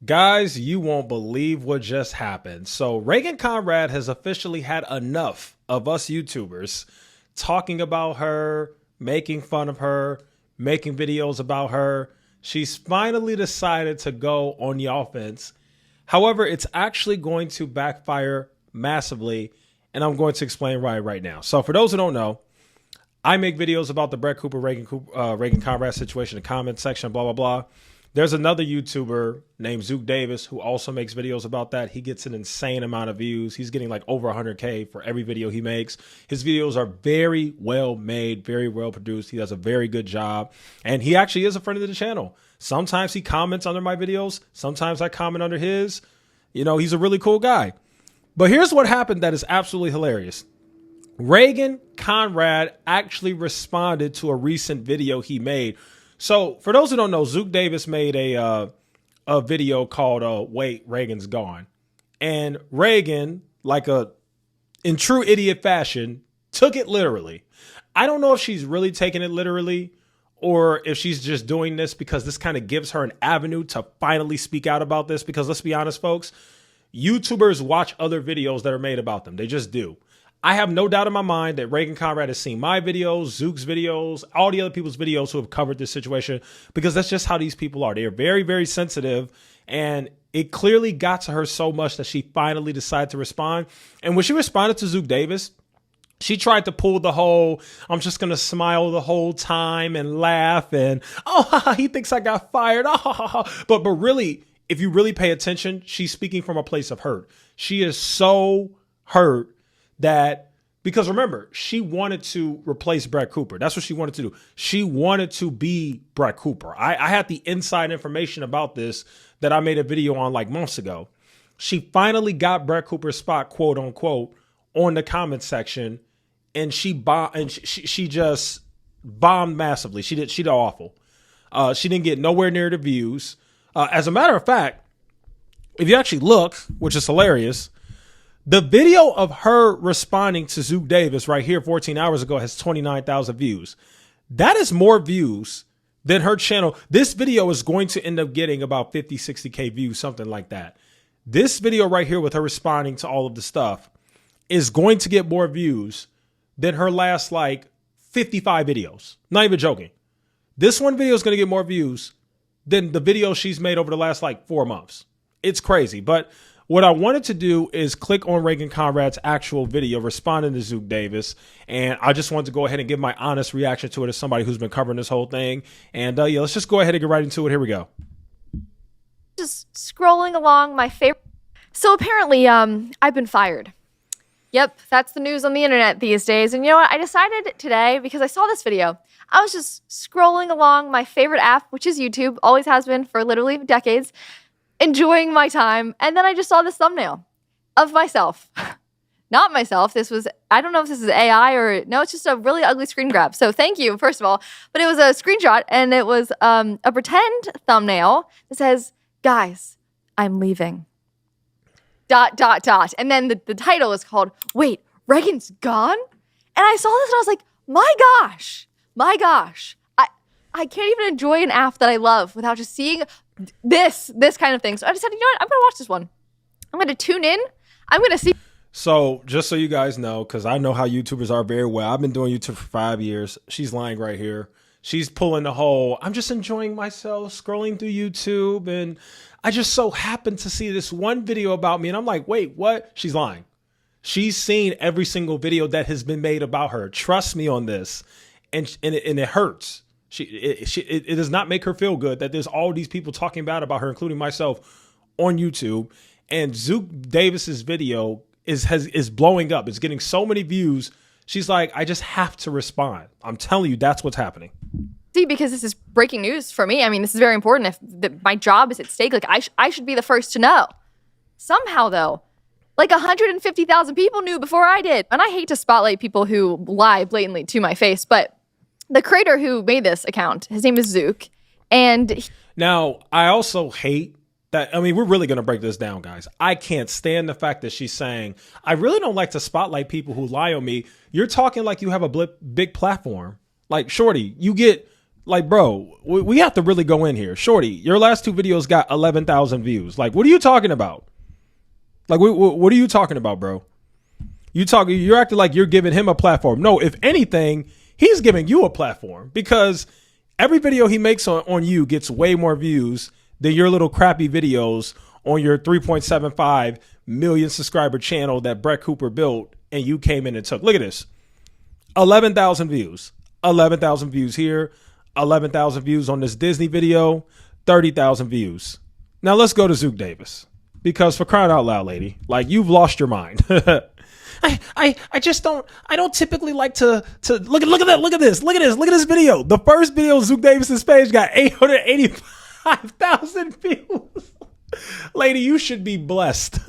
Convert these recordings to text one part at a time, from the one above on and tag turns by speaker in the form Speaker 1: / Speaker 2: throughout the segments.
Speaker 1: Guys, you won't believe what just happened. So Reagan Conrad has officially had enough of us YouTubers talking about her, making fun of her, making videos about her. She's finally decided to go on the offense. However, it's actually going to backfire massively, and I'm going to explain why right now. So for those who don't know, I make videos about the Brett Cooper, Reagan Conrad situation in the comment section, blah, blah, blah. There's another YouTuber named Zook Davis who also makes videos about that. He gets an insane amount of views. He's getting like over 100K for every video he makes. His videos are very well made, very well produced. He does a very good job. And he actually is a friend of the channel. Sometimes he comments under my videos. Sometimes I comment under his. You know, he's a really cool guy. But here's what happened that is absolutely hilarious. Reagan Conrad actually responded to a recent video he made. So for those who don't know, Zook Davis made a video called Wait, Reagan's Gone. And Reagan, in true idiot fashion, took it literally. I don't know if she's really taking it literally or if she's just doing this because this kind of gives her an avenue to finally speak out about this. Because let's be honest, folks, YouTubers watch other videos that are made about them. They just do. I have no doubt in my mind that Reagan Conrad has seen my videos, Zook's videos, all the other people's videos who have covered this situation, because that's just how these people are. They are very, very sensitive, and it clearly got to her so much that she finally decided to respond. And when she responded to Zook Davis, she tried to pull the whole, I'm just going to smile the whole time and laugh and, oh, he thinks I got fired. But really, if you really pay attention, she's speaking from a place of hurt. She is so hurt that, because remember, she wanted to replace Brett Cooper. That's what she wanted to do. She wanted to be Brett Cooper. I had the inside information about this that I made a video on like months ago. She finally got Brett Cooper's spot, quote unquote, on the comment section, and she just bombed massively. She did awful. She didn't get nowhere near the views. As a matter of fact, if you actually look, which is hilarious, the video of her responding to Zook Davis right here 14 hours ago has 29,000 views. That is more views than her channel. This video is going to end up getting about 50, 60K views, something like that. This video right here with her responding to all of the stuff is going to get more views than her last 55 videos. Not even joking. This one video is going to get more views than the video she's made over the last 4 months. It's crazy. But what I wanted to do is click on Reagan Conrad's actual video responding to Zook Davis. And I just wanted to go ahead and give my honest reaction to it as somebody who's been covering this whole thing. And yeah, let's just go ahead and get right into it. Here we go.
Speaker 2: Just scrolling along my favorite. So apparently, I've been fired. Yep, that's the news on the internet these days. And you know what? I decided today, because I saw this video, I was just scrolling along my favorite app, which is YouTube, always has been for literally decades, enjoying my time, and then I just saw this thumbnail of myself. Not myself. This was, I don't know if this is AI or, no, it's just a really ugly screen grab. So thank you, first of all. But it was a screenshot, and it was a pretend thumbnail that says, guys, I'm leaving. ... And then the title is called, Wait, Reagan's Gone? And I saw this and I was like, my gosh. I can't even enjoy an app that I love without just seeing this kind of thing. So I decided, you know what? I'm going to watch this one. I'm going to tune in. I'm going to see.
Speaker 1: So just so you guys know, because I know how YouTubers are very well. I've been doing YouTube for 5 years. She's lying right here. She's pulling the whole, I'm just enjoying myself, scrolling through YouTube. And I just so happened to see this one video about me. And I'm like, wait, what? She's lying. She's seen every single video that has been made about her. Trust me on this. And it hurts. It does not make her feel good that there's all these people talking bad about her, including myself, on YouTube. And Zook Davis's video is blowing up. It's getting so many views. She's like, I just have to respond. I'm telling you, that's what's happening.
Speaker 2: See, because this is breaking news for me. I mean, this is very important. If my job is at stake, I should be the first to know. Somehow, though, 150,000 people knew before I did. And I hate to spotlight people who lie blatantly to my face, but the creator who made this account, his name is Zook. And
Speaker 1: now, I also hate that. I mean, we're really going to break this down, guys. I can't stand the fact that she's saying, I really don't like to spotlight people who lie on me. You're talking like you have a big platform. Like, shorty, you get Like, bro, we have to really go in here. Shorty, your last 2 videos got 11,000 views. Like, what are you talking about? Like, what are you talking about, bro? You're acting like you're giving him a platform. No, if anything, he's giving you a platform because every video he makes on you gets way more views than your little crappy videos on your 3.75 million subscriber channel that Brett Cooper built and you came in and took. Look at this. 11,000 views. 11,000 views here. 11,000 views on this Disney video. 30,000 views. Now let's go to Zook Davis. Because for crying out loud, lady, like you've lost your mind. I don't typically like to look at this video. The first video on Zook Davis's page got 885,000 views. Lady, you should be blessed.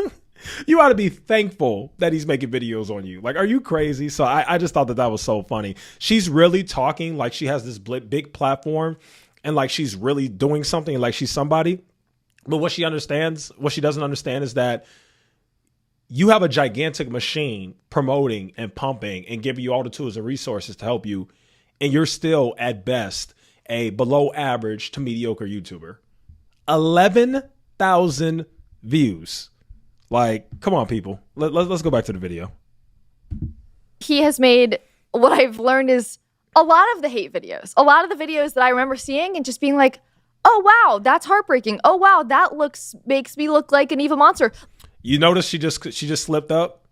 Speaker 1: You ought to be thankful that he's making videos on you. Like, are you crazy? So I just thought that was so funny. She's really talking like she has this big platform and like she's really doing something like she's somebody. But what she doesn't understand is that you have a gigantic machine promoting and pumping and giving you all the tools and resources to help you. And you're still at best a below average to mediocre YouTuber. 11,000 views. Like, come on, people. Let's go back to the video.
Speaker 2: He has made what I've learned is a lot of the hate videos. A lot of the videos that I remember seeing and just being like, oh, wow, that's heartbreaking. Oh, wow, that makes me look like an evil monster.
Speaker 1: You notice she just slipped up?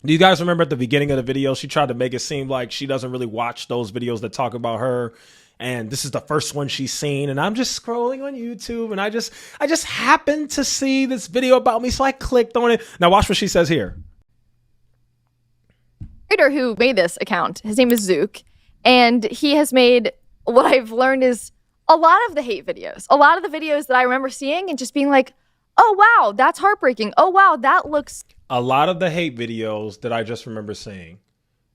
Speaker 1: Do you guys remember at the beginning of the video, she tried to make it seem like she doesn't really watch those videos that talk about her. And this is the first one she's seen. And I'm just scrolling on YouTube and I just happened to see this video about me. So I clicked on it. Now watch what she says here.
Speaker 2: Creator who made this account, his name is Zook. And he has made what I've learned is a lot of the hate videos. A lot of the videos that I remember seeing and just being like, oh, wow, that's heartbreaking. Oh, wow, that looks...
Speaker 1: A lot of the hate videos that I just remember seeing.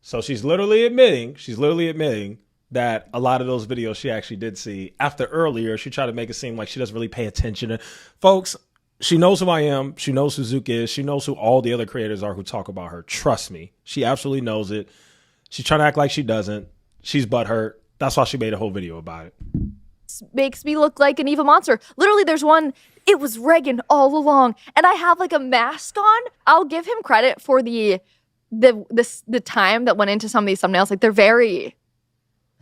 Speaker 1: So she's literally admitting that a lot of those videos she actually did see. After earlier, she tried to make it seem like she doesn't really pay attention. Folks, she knows who I am. She knows who Zook is. She knows who all the other creators are who talk about her. Trust me. She absolutely knows it. She's trying to act like she doesn't. She's butthurt. That's why she made a whole video about it.
Speaker 2: Makes me look like an evil monster. Literally, there's one, it was Reagan all along. And I have like a mask on. I'll give him credit for the time that went into some of these thumbnails. Like, they're very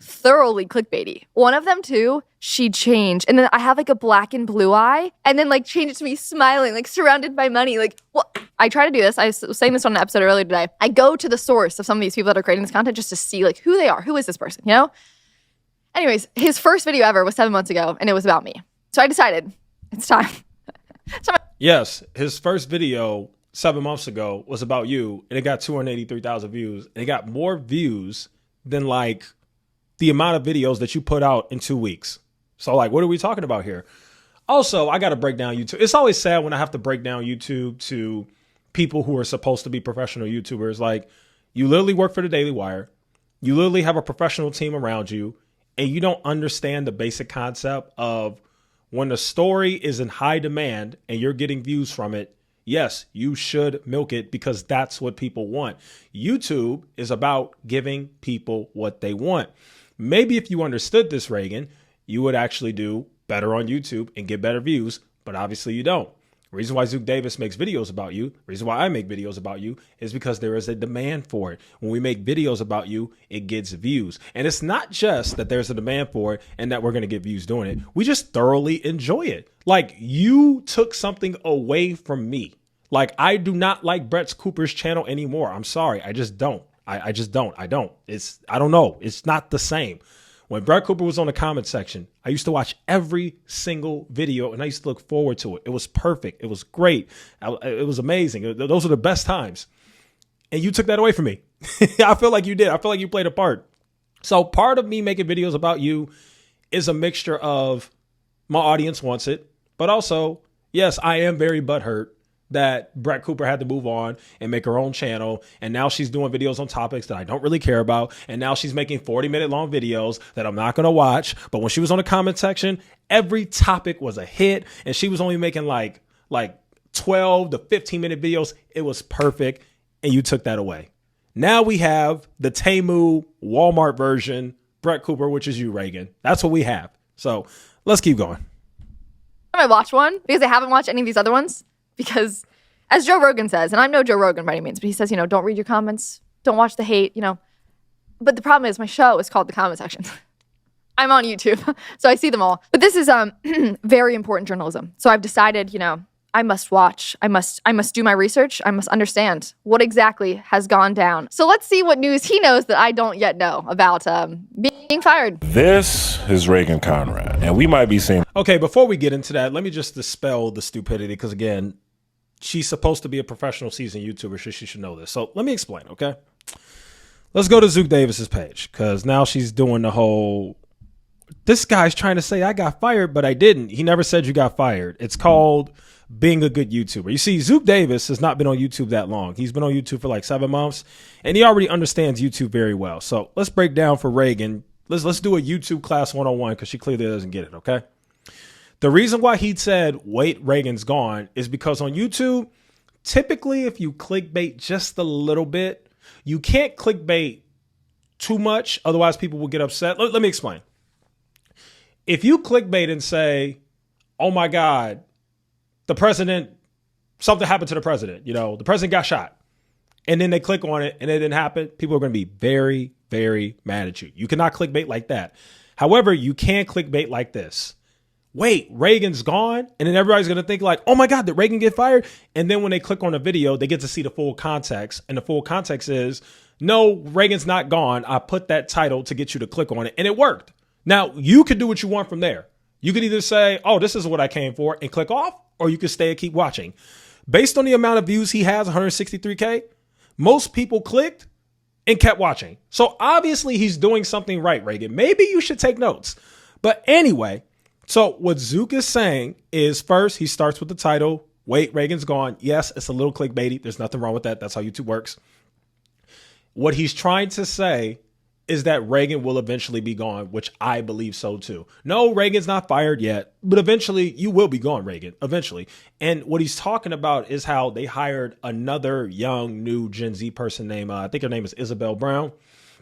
Speaker 2: thoroughly clickbaity. One of them too, she changed. And then I have like a black and blue eye and then like changed it to me smiling, like surrounded by money. Like, well, I try to do this. I was saying this on an episode earlier today. I go to the source of some of these people that are creating this content just to see like who they are. Who is this person, you know? Anyways, his first video ever was 7 months ago and it was about me. So I decided it's time.
Speaker 1: Yes, his first video 7 months ago was about you and it got 283,000 views. And it got more views than like the amount of videos that you put out in 2 weeks. So like, what are we talking about here? Also, I got to break down YouTube. It's always sad when I have to break down YouTube to people who are supposed to be professional YouTubers. Like, you literally work for the Daily Wire. You literally have a professional team around you and you don't understand the basic concept of when a story is in high demand and you're getting views from it. Yes, you should milk it because that's what people want. YouTube is about giving people what they want. Maybe if you understood this, Reagan, you would actually do better on YouTube and get better views, but obviously you don't. The reason why Zook Davis makes videos about you, the reason why I make videos about you is because there is a demand for it. When we make videos about you, it gets views. And it's not just that there's a demand for it and that we're going to get views doing it. We just thoroughly enjoy it. Like, you took something away from me. Like, I do not like Brett Cooper's channel anymore. I'm sorry. I just don't. I just don't. I don't know. It's not the same. When Brett Cooper was on the comment section, I used to watch every single video and I used to look forward to it. It was perfect. It was great. It was amazing. Those are the best times. And you took that away from me. I feel like you did. I feel like you played a part. So part of me making videos about you is a mixture of my audience wants it, but also, yes, I am very butthurt that Brett Cooper had to move on and make her own channel. And now she's doing videos on topics that I don't really care about. And now she's making 40-minute long videos that I'm not going to watch. But when she was on the comment section, every topic was a hit. And she was only making like 12 to 15-minute videos. It was perfect. And you took that away. Now we have the Temu Walmart version, Brett Cooper, which is you, Reagan. That's what we have. So let's keep going.
Speaker 2: I watch one because I haven't watched any of these other ones because, as Joe Rogan says, and I'm no Joe Rogan by any means, but he says, don't read your comments, don't watch the hate, But the problem is my show is called The Comment Section. I'm on YouTube, so I see them all. But this is very important journalism. So I've decided, I must watch. I must do my research. I must understand what exactly has gone down. So let's see what news he knows that I don't yet know about being fired.
Speaker 3: This is Reagan Conrad, and we might be seeing...
Speaker 1: Okay, before we get into that, let me just dispel the stupidity, because again, she's supposed to be a professional seasoned YouTuber, so she should know this. So let me explain, okay? Let's go to Zook Davis's page, because now she's doing the whole... This guy's trying to say I got fired, but I didn't. He never said you got fired. It's called being a good YouTuber. You see, Zook Davis has not been on YouTube that long. He's been on YouTube for like 7 months, and he already understands YouTube very well. So let's break down for Reagan. Let's do a YouTube class 101, because she clearly doesn't get it, okay? The reason why he said, wait, Reagan's gone, is because on YouTube, typically if you clickbait just a little bit, you can't clickbait too much, otherwise people will get upset. Let me explain. If you clickbait and say, oh my God, the president, something happened to the president, the president got shot, and then they click on it and it didn't happen, people are going to be very, very mad at you. You cannot clickbait like that. However, you can clickbait like this. Wait, Reagan's gone? And then everybody's going to think like, oh my God, did Reagan get fired? And then when they click on the video, they get to see the full context. And the full context is, no, Reagan's not gone. I put that title to get you to click on it, and it worked. Now, you could do what you want from there. You could either say, oh, this is what I came for, and click off, or you could stay and keep watching. Based on the amount of views he has, 163K, most people clicked and kept watching. So obviously he's doing something right, Reagan. Maybe you should take notes. But anyway, so what Zook is saying is, first, he starts with the title, wait, Reagan's gone. Yes, it's a little clickbaity. There's nothing wrong with that. That's how YouTube works. What he's trying to say is that Reagan will eventually be gone, which I believe so too. No, Reagan's not fired yet, but eventually you will be gone, Reagan, eventually. And what he's talking about is how they hired another young, new Gen Z person named, I think her name is Isabel Brown.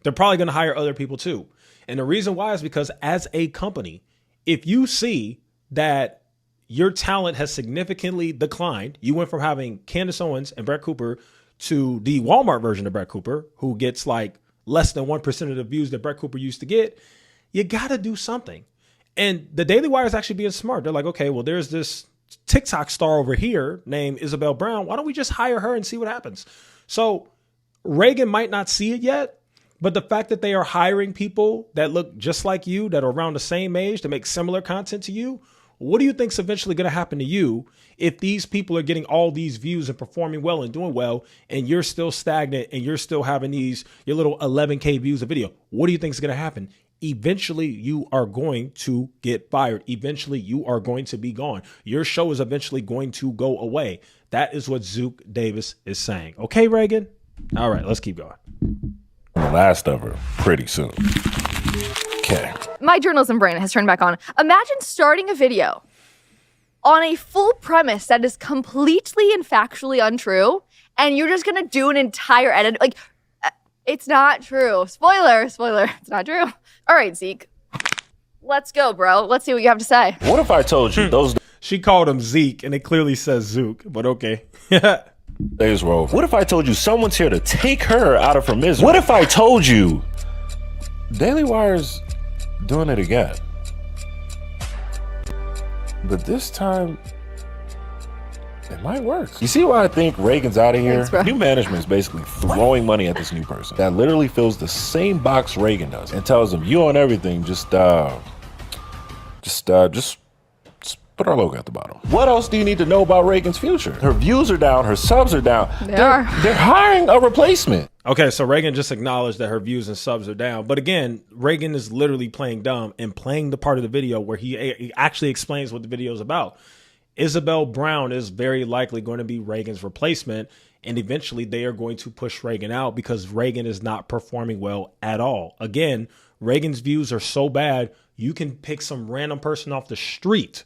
Speaker 1: They're probably going to hire other people too. And the reason why is because as a company, if you see that your talent has significantly declined, you went from having Candace Owens and Brett Cooper to the Walmart version of Brett Cooper, who gets like less than 1% of the views that Brett Cooper used to get, you got to do something. And the Daily Wire is actually being smart. They're like, okay, well, there's this TikTok star over here named Isabel Brown. Why don't we just hire her and see what happens? So Reagan might not see it yet, but the fact that they are hiring people that look just like you, that are around the same age, to make similar content to you, what do you think's eventually going to happen to you if these people are getting all these views and performing well and doing well, and you're still stagnant and you're still having your little 11K views a video? What do you think is going to happen? Eventually, you are going to get fired. Eventually, you are going to be gone. Your show is eventually going to go away. That is what Zook Davis is saying. Okay, Reagan? All right, let's keep going.
Speaker 3: The last of her pretty soon. Okay.
Speaker 2: My journalism brain has turned back on. Imagine starting a video on a full premise that is completely and factually untrue, and you're just going to do an entire edit. Like, it's not true. Spoiler, it's not true. All right, Zeke. Let's go, bro. Let's see what you have to say.
Speaker 3: What if I told you those
Speaker 1: She called him Zeke, and it clearly says Zook, but okay.
Speaker 3: days were over? What if I told you someone's here to take her out of her misery? What if I told you Daily Wire's doing it again? But this time, it might work. You see why I think Reagan's out of here?
Speaker 2: Thanks, bro.
Speaker 3: New management is basically throwing money at this new person that literally fills the same box Reagan does and tells him, you own everything, just put our logo at the bottom. What else do you need to know about Reagan's future? Her views are down, her subs are down. They're hiring a replacement.
Speaker 1: Okay, so Reagan just acknowledged that her views and subs are down. But again, Reagan is literally playing dumb and playing the part of the video where he actually explains what the video is about. Isabel Brown is very likely going to be Reagan's replacement, and eventually they are going to push Reagan out because Reagan is not performing well at all. Again, Reagan's views are so bad, you can pick some random person off the street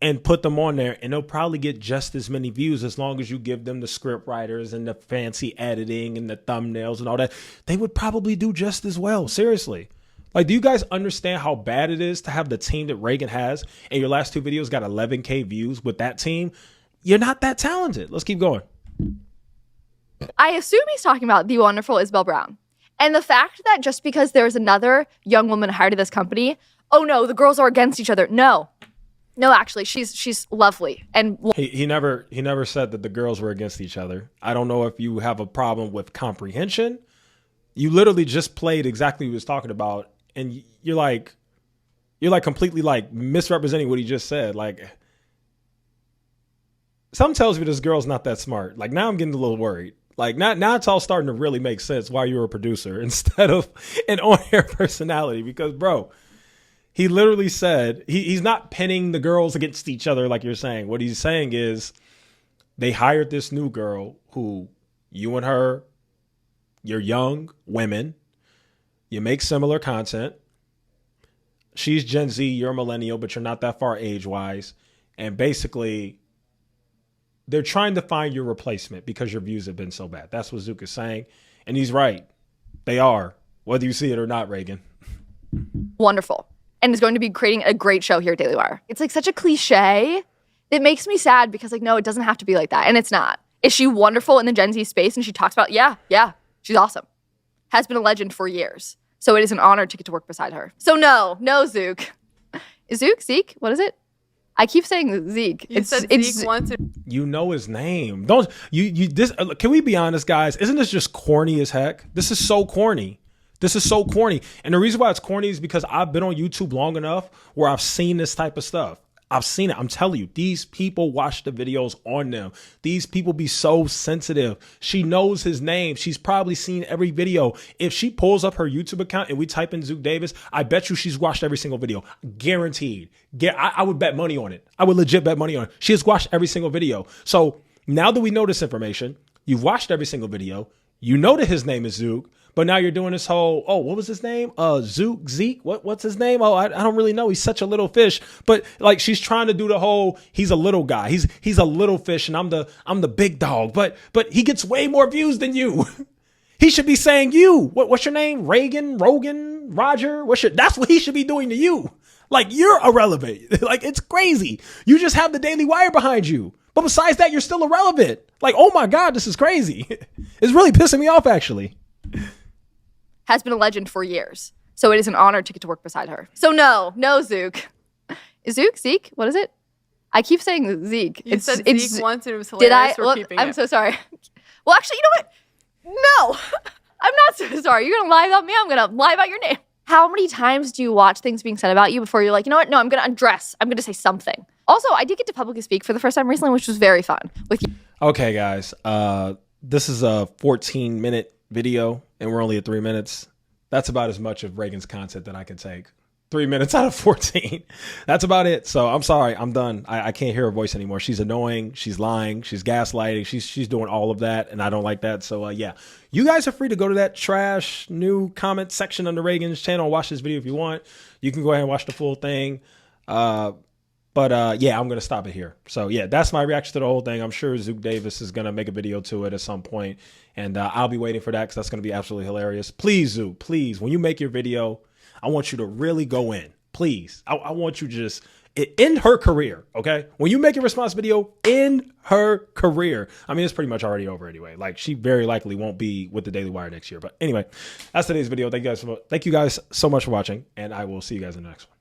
Speaker 1: and put them on there, and they'll probably get just as many views as long as you give them the script writers and the fancy editing and the thumbnails and all that. They would probably do just as well. Seriously. Like, do you guys understand how bad it is to have the team that Reagan has and your last 2 videos got 11K views with that team? You're not that talented. Let's keep going.
Speaker 2: I assume he's talking about the wonderful Isabel Brown. And the fact that just because there's another young woman hired at this company, oh no, the girls are against each other. No, actually, she's lovely. And
Speaker 1: he never said that the girls were against each other. I don't know if you have a problem with comprehension. You literally just played exactly what he was talking about, and you're like completely like misrepresenting what he just said. Like, something tells me this girl's not that smart. Like, now I'm getting a little worried. Like, now it's all starting to really make sense why you're a producer instead of an on-air personality. Because, bro, he literally said he's not pinning the girls against each other like you're saying. What he's saying is they hired this new girl who, you and her, you're young women, you make similar content. She's Gen Z, you're a millennial, but you're not that far age-wise. And basically, they're trying to find your replacement because your views have been so bad. That's what Zook is saying. And he's right. They are, whether you see it or not, Reagan.
Speaker 2: Wonderful. And is going to be creating a great show here at Daily Wire. It's like such a cliche. It makes me sad because, like, no, it doesn't have to be like that. And it's not. Is she wonderful in the Gen Z space? And she talks about, yeah, she's awesome. Has been a legend for years. So it is an honor to get to work beside her. So no, Zook. Is Zook? Zeke? What is it? I keep saying Zeke.
Speaker 4: You said Zeke once.
Speaker 1: You know his name. Don't you this can we be honest, guys? Isn't this just corny as heck? This is so corny. And the reason why it's corny is because I've been on YouTube long enough where I've seen this type of stuff. I've seen it. I'm telling you, these people watch the videos on them. These people be so sensitive. She knows his name. She's probably seen every video. If she pulls up her YouTube account and we type in Zook Davis, I bet you she's watched every single video. Guaranteed. I would bet money on it. I would legit bet money on it. She has watched every single video. So now that we know this information, you've watched every single video. You know that his name is Zook. But now you're doing this whole, what was his name? Zeke? What's his name? I don't really know. He's such a little fish. But like, she's trying to do the whole, he's a little guy. He's a little fish and I'm the big dog. But he gets way more views than you. He should be saying you. What's your name? Reagan, Rogan, Roger? That's what he should be doing to you. Like, you're irrelevant. Like, it's crazy. You just have the Daily Wire behind you. But besides that, you're still irrelevant. Like, oh my God, this is crazy. It's really pissing me off, actually.
Speaker 2: Has been a legend for years. So it is an honor to get to work beside her. So no, Zook. Is Zook? Zeke? What is it? I keep saying Zeke.
Speaker 4: You said Zeke once and it was hilarious. We're keeping
Speaker 2: I'm
Speaker 4: it.
Speaker 2: so sorry. Well, actually, you know what? No, I'm not so sorry. You're going to lie about me. I'm going to lie about your name. How many times do you watch things being said about you before you're like, you know what? No, I'm going to undress. I'm going to say something. Also, I did get to publicly speak for the first time recently, which was very fun with you.
Speaker 1: Okay, guys. This is a 14-minute video and we're only at 3 minutes. That's about as much of Reagan's content that I can take. 3 minutes out of 14. That's about it. So I'm sorry. I'm done. I can't hear her voice anymore. She's annoying. She's lying. She's gaslighting. She's doing all of that. And I don't like that. So yeah, you guys are free to go to that trash new comment section on the Reagan's channel. Watch this video if you want. You can go ahead and watch the full thing. But yeah, I'm going to stop it here. So yeah, that's my reaction to the whole thing. I'm sure Zook Davis is going to make a video to it at some point. And I'll be waiting for that because that's going to be absolutely hilarious. Please, Zook, please, when you make your video, I want you to really go in. Please. I want you to just end her career, okay? When you make a response video, end her career. I mean, it's pretty much already over anyway. Like, she very likely won't be with the Daily Wire next year. But anyway, that's today's video. Thank you guys so much for watching, and I will see you guys in the next one.